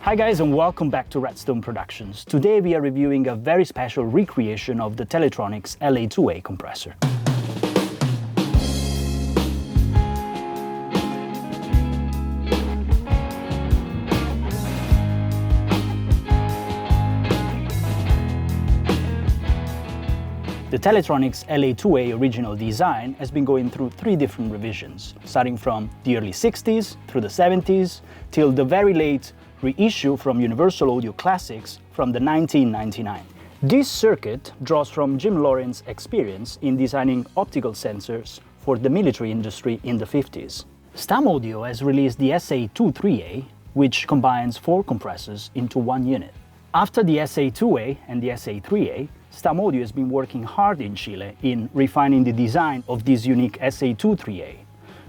Hi guys, and welcome back to RedStone Productions. Today we are reviewing a very special recreation of the Teletronics LA3A compressor. The Teletronics LA3A original design has been going through 3 different revisions, starting from the early 60s through the 70s till the very late reissue from Universal Audio Classics from the 1999. This circuit draws from Jim Lawrence's experience in designing optical sensors for the military industry in the 50s. Stam Audio has released the SA-23A, which combines 4 compressors into one unit. After the SA-2A and the SA-3A, Stam Audio has been working hard in Chile in refining the design of this unique SA-23A,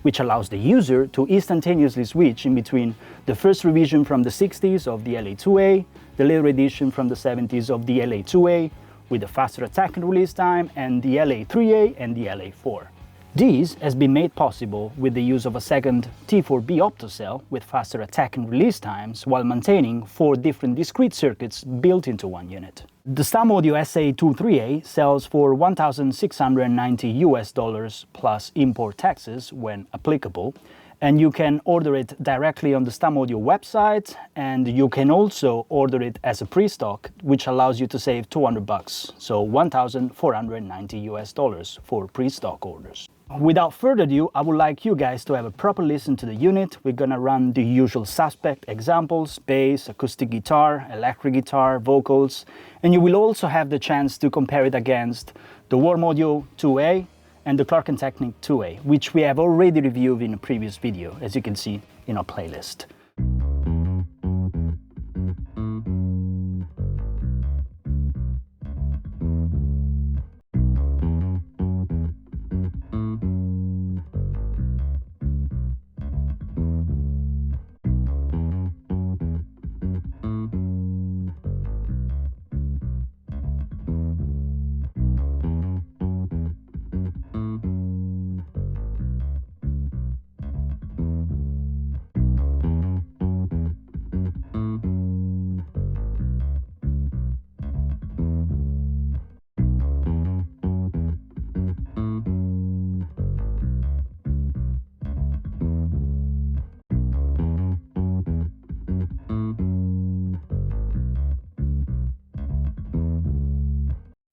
which allows the user to instantaneously switch in between the first revision from the 60s of the LA2A, the later edition from the 70s of the LA2A, with a faster attack and release time, and the LA3A and the LA4. This has been made possible with the use of a second T4B Opto cell with faster attack and release times while maintaining 4 different discrete circuits built into one unit. The Stam Audio SA-23A sells for $1,690 plus import taxes when applicable, and you can order it directly on the Stam Audio website, and you can also order it as a pre-stock, which allows you to save $200, so $1,490 for pre-stock orders. Without further ado, I would like you guys to have a proper listen to the unit. We're gonna run the usual suspect examples: bass, acoustic guitar, electric guitar, vocals, and you will also have the chance to compare it against the Warm Audio 2A and the Klark and Teknik 2A, which we have already reviewed in a previous video, as you can see in our playlist.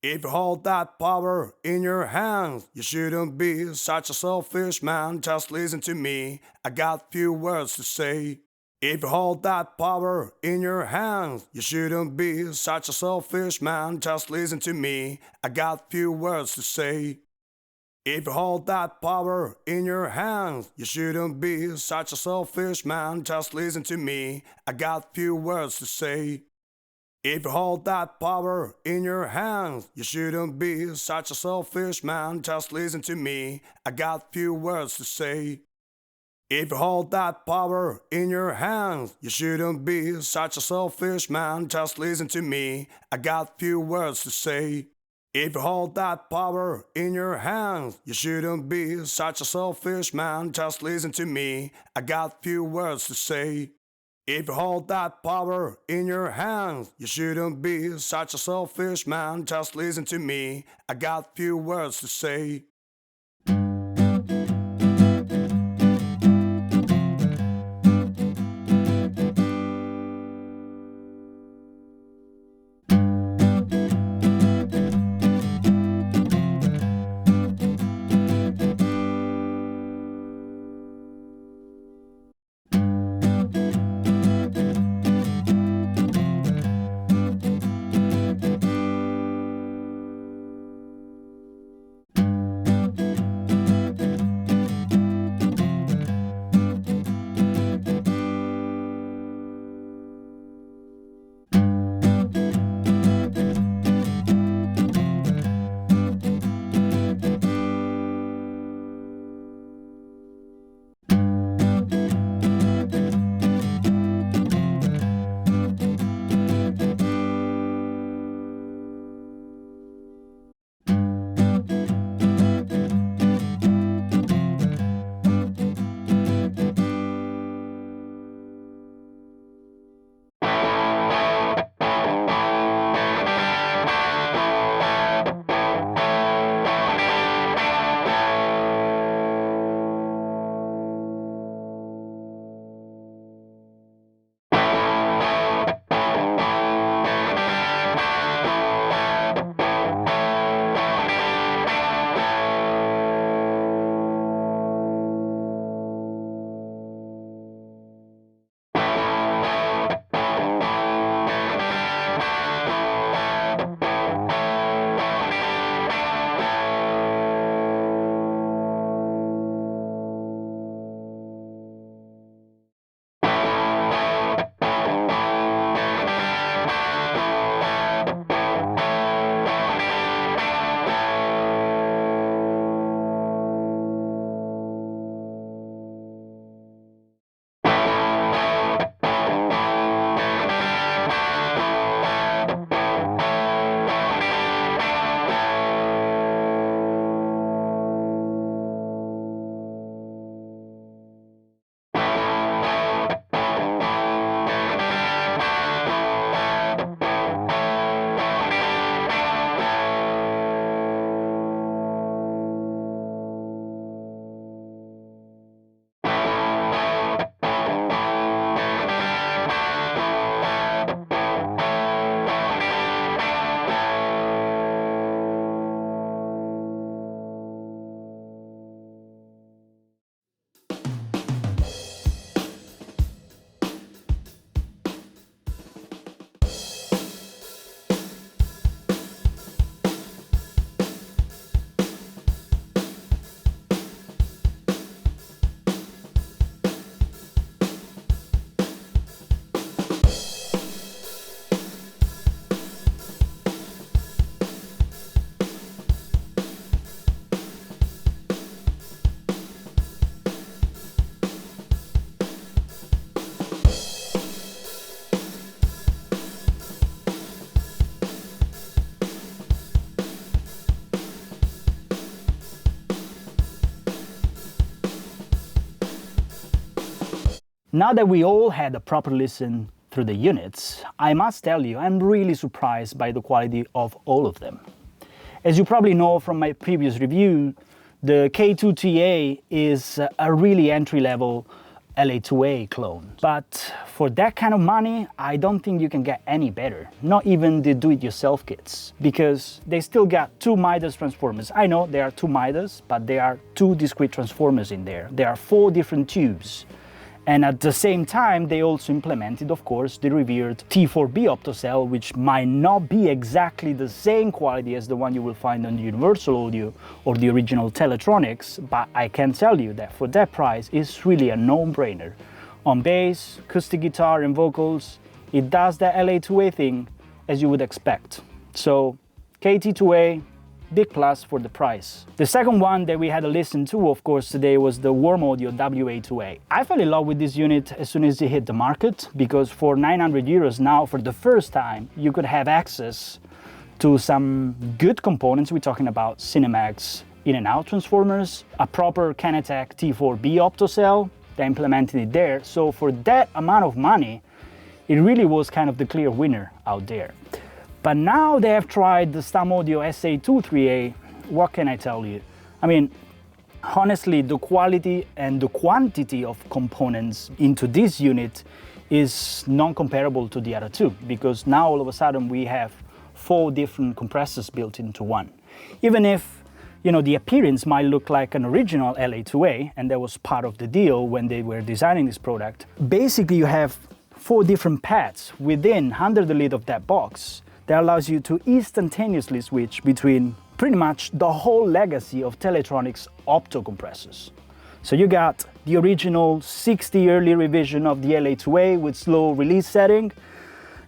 If you hold that power in your hands, you shouldn't be such a selfish man. Just listen to me, I got few words to say. If you hold that power in your hands, you shouldn't be such a selfish man. Just listen to me, I got few words to say. If you hold that power in your hands, you shouldn't be such a selfish man. Just listen to me, I got few words to say. If you hold that power in your hands, you shouldn't be such a selfish man. Just listen to me, I got few words to say. If you hold that power in your hands, you shouldn't be such a selfish man. Just listen to me, I got few words to say. If you hold that power in your hands, you shouldn't be such a selfish man. Just listen to me, I got few words to say. If you hold that power in your hands, you shouldn't be such a selfish man. Just listen to me, I got few words to say. Now that we all had a proper listen through the units, I must tell you, I'm really surprised by the quality of all of them. As you probably know from my previous review, the K2TA is a really entry-level LA3A clone. But for that kind of money, I don't think you can get any better. Not even the do-it-yourself kits, because they still got two Midas transformers. I know there are two Midas, but there are two discrete transformers in there. There are 4 different tubes. And at the same time, they also implemented, of course, the revered T4B Opto cell, which might not be exactly the same quality as the one you will find on the Universal Audio or the original Teletronics, but I can tell you that for that price, it's really a no-brainer. On bass, acoustic guitar and vocals, it does the LA3A thing as you would expect. So, KT2A, big plus for the price. The second one that we had a listen to, of course, today was the Warm Audio WA2A. I fell in love with this unit as soon as it hit the market, because for 900 euros now, for the first time, you could have access to some good components. We're talking about Cinemax in and out transformers, a proper Kenetek T4B Opto cell, they implemented it there. So for that amount of money, it really was kind of the clear winner out there. But now they have tried the Stam Audio SA-23A, what can I tell you? I mean, honestly, the quality and the quantity of components into this unit is non-comparable to the other two, because now all of a sudden we have 4 different compressors built into one. Even if, you know, the appearance might look like an original LA3A, and that was part of the deal when they were designing this product, basically you have 4 different pads within, under the lid of that box, that allows you to instantaneously switch between pretty much the whole legacy of Teletronics Opto compressors. So you got the original 60 early revision of the LA3A with slow release setting.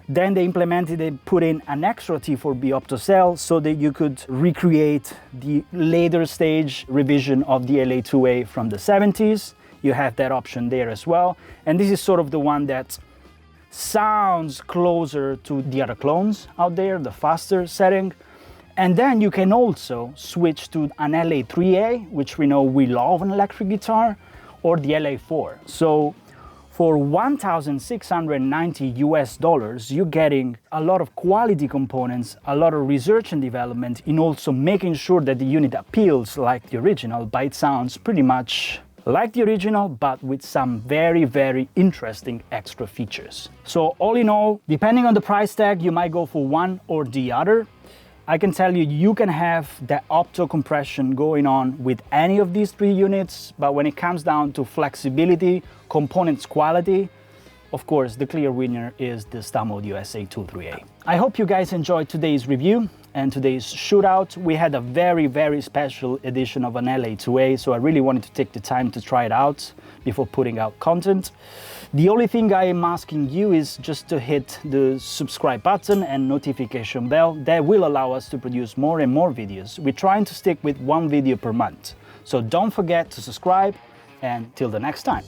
Then they implemented and put in an extra T4B Opto cell so that you could recreate the later stage revision of the LA3A from the 70s. You have that option there as well. And this is sort of the one that sounds closer to the other clones out there, the faster setting. And then you can also switch to an LA3A, which we know we love on electric guitar, or the LA4. So for $1,690 US, you're getting a lot of quality components, a lot of research and development, in also making sure that the unit appeals like the original, but it sounds pretty much like the original, but with some very, very interesting extra features. So all in all, depending on the price tag, you might go for one or the other. I can tell you, you can have the Opto Compression going on with any of these 3 units, but when it comes down to flexibility, components quality, of course, the clear winner is the Stam Audio SA-23A. I hope you guys enjoyed today's review and today's shootout. We had a very, very special edition of an LA3A, so I really wanted to take the time to try it out before putting out content. The only thing I am asking you is just to hit the subscribe button and notification bell. That will allow us to produce more and more videos. We're trying to stick with 1 video per month. So don't forget to subscribe, and till the next time.